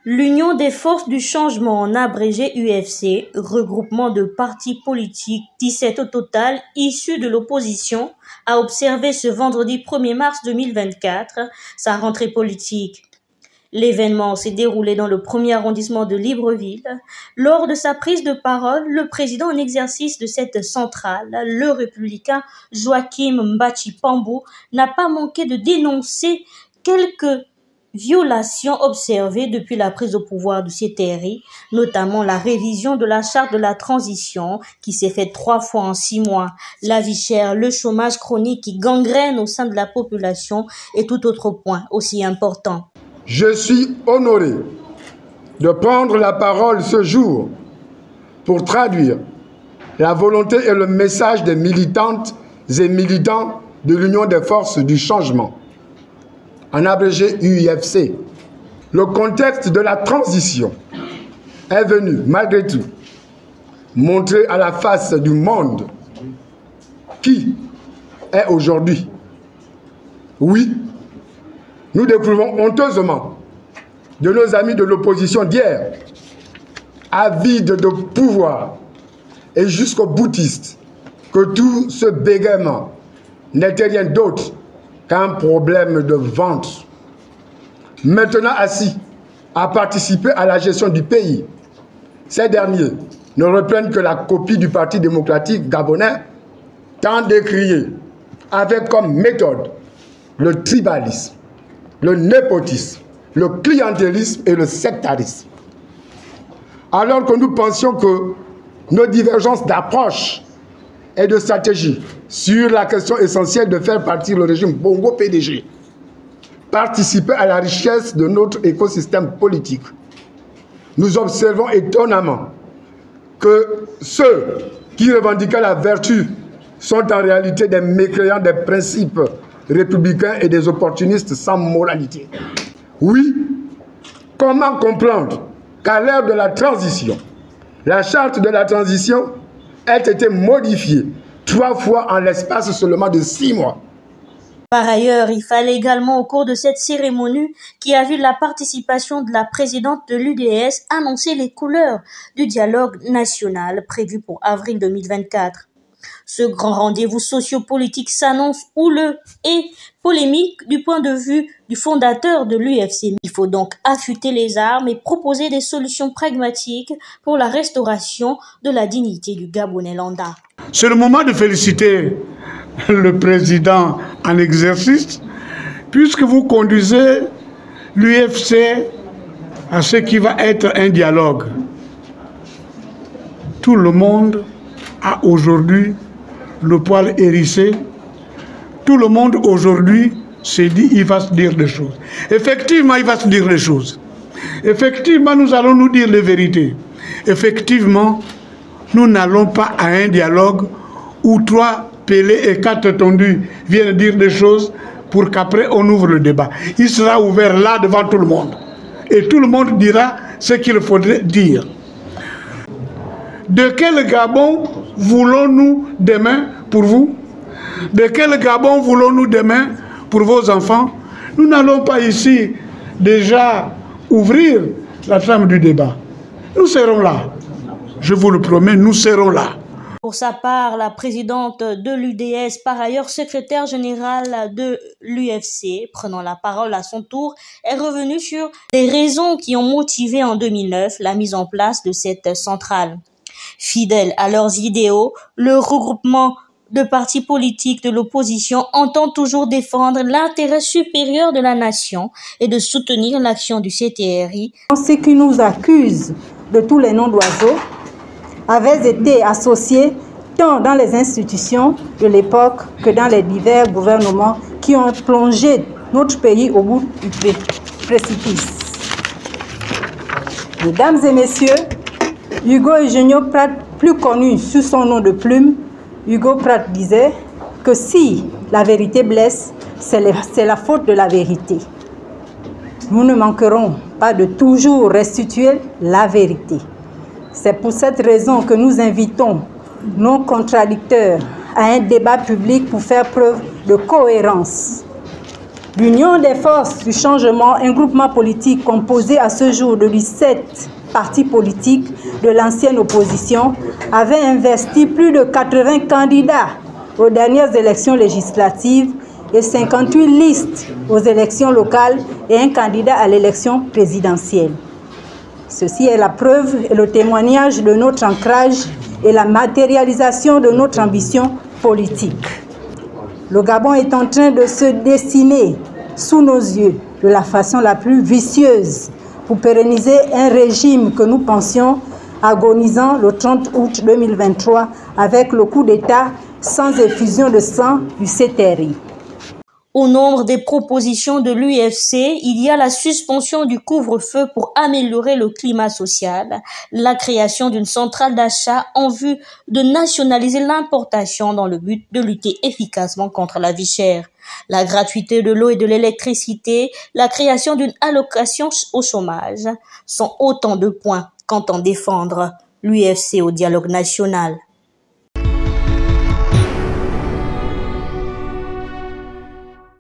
L'Union des forces du changement, en abrégé UFC, regroupement de partis politiques, 17 au total, issus de l'opposition, a observé ce vendredi 1er mars 2024 sa rentrée politique. L'événement s'est déroulé dans le premier arrondissement de Libreville. Lors de sa prise de parole, le président en exercice de cette centrale, le républicain Joachim Mbachi-Pambou, n'a pas manqué de dénoncer quelques violations observées depuis la prise au pouvoir du CTRI, notamment la révision de la charte de la transition qui s'est faite 3 fois en 6 mois, la vie chère, le chômage chronique qui gangrène au sein de la population et tout autre point aussi important. Je suis honoré de prendre la parole ce jour pour traduire la volonté et le message des militantes et militants de l'Union des forces du changement, en abrégé UFC. Le contexte de la transition est venu, malgré tout, montrer à la face du monde qui est aujourd'hui. Oui, nous découvrons honteusement de nos amis de l'opposition d'hier, avides de pouvoir et jusqu'aux boutistes, que tout ce bégaiement n'était rien d'autre qu'un problème de vente. Maintenant assis à participer à la gestion du pays, ces derniers ne reprennent que la copie du Parti démocratique gabonais, tant décrié, avec comme méthode le tribalisme, le népotisme, le clientélisme et le sectarisme. Alors que nous pensions que nos divergences d'approche et de stratégie sur la question essentielle de faire partir le régime Bongo PDG, participer à la richesse de notre écosystème politique, nous observons étonnamment que ceux qui revendiquaient la vertu sont en réalité des mécréants des principes républicains et des opportunistes sans moralité. Oui, comment comprendre qu'à l'heure de la transition, la charte de la transition ait été modifiée 3 fois en l'espace seulement de 6 mois? Par ailleurs, il fallait également au cours de cette cérémonie qui a vu la participation de la présidente de l'UDS annoncer les couleurs du dialogue national prévu pour avril 2024. Ce grand rendez-vous sociopolitique s'annonce houleux et polémique du point de vue du fondateur de l'UFC. Il faut donc affûter les armes et proposer des solutions pragmatiques pour la restauration de la dignité du Gabonais lambda. C'est le moment de féliciter le président en exercice, puisque vous conduisez l'UFC à ce qui va être un dialogue. Tout le monde a aujourd'hui le poil hérissé. Tout le monde aujourd'hui s'est dit il va se dire des choses. Effectivement, il va se dire des choses. Effectivement, nous allons nous dire les vérités. Effectivement, nous n'allons pas à un dialogue où 3 pélés et 4 tondus viennent dire des choses pour qu'après on ouvre le débat. Il sera ouvert là devant tout le monde. Et tout le monde dira ce qu'il faudrait dire. De quel Gabon voulons-nous demain pour vous? De quel Gabon voulons-nous demain pour vos enfants? Nous n'allons pas ici déjà ouvrir la trame du débat. Nous serons là. Je vous le promets, nous serons là. Pour sa part, la présidente de l'UDS, par ailleurs secrétaire générale de l'UFC, prenant la parole à son tour, est revenue sur les raisons qui ont motivé en 2009 la mise en place de cette centrale. Fidèles à leurs idéaux, le regroupement de partis politiques de l'opposition entend toujours défendre l'intérêt supérieur de la nation et de soutenir l'action du CTRI. Ceux qui nous accusent de tous les noms d'oiseaux avaient été associés tant dans les institutions de l'époque que dans les divers gouvernements qui ont plongé notre pays au bout du précipice. Mesdames et messieurs, Hugo Eugenio Prat, plus connu sous son nom de plume, Hugo Prat disait que si la vérité blesse, c'est la faute de la vérité. Nous ne manquerons pas de toujours restituer la vérité. C'est pour cette raison que nous invitons nos contradicteurs à un débat public pour faire preuve de cohérence. L'Union des forces du changement, un groupement politique composé à ce jour de 17 partis politiques de l'ancienne opposition, avait investi plus de 80 candidats aux dernières élections législatives et 58 listes aux élections locales et un candidat à l'élection présidentielle. Ceci est la preuve et le témoignage de notre ancrage et la matérialisation de notre ambition politique. Le Gabon est en train de se dessiner sous nos yeux de la façon la plus vicieuse pour pérenniser un régime que nous pensions agonisant le 30 août 2023 avec le coup d'État sans effusion de sang du CTRI. Au nombre des propositions de l'UFC, il y a la suspension du couvre-feu pour améliorer le climat social, la création d'une centrale d'achat en vue de nationaliser l'importation dans le but de lutter efficacement contre la vie chère, la gratuité de l'eau et de l'électricité, la création d'une allocation au chômage sont autant de points qu'entend défendre l'UFC au dialogue national.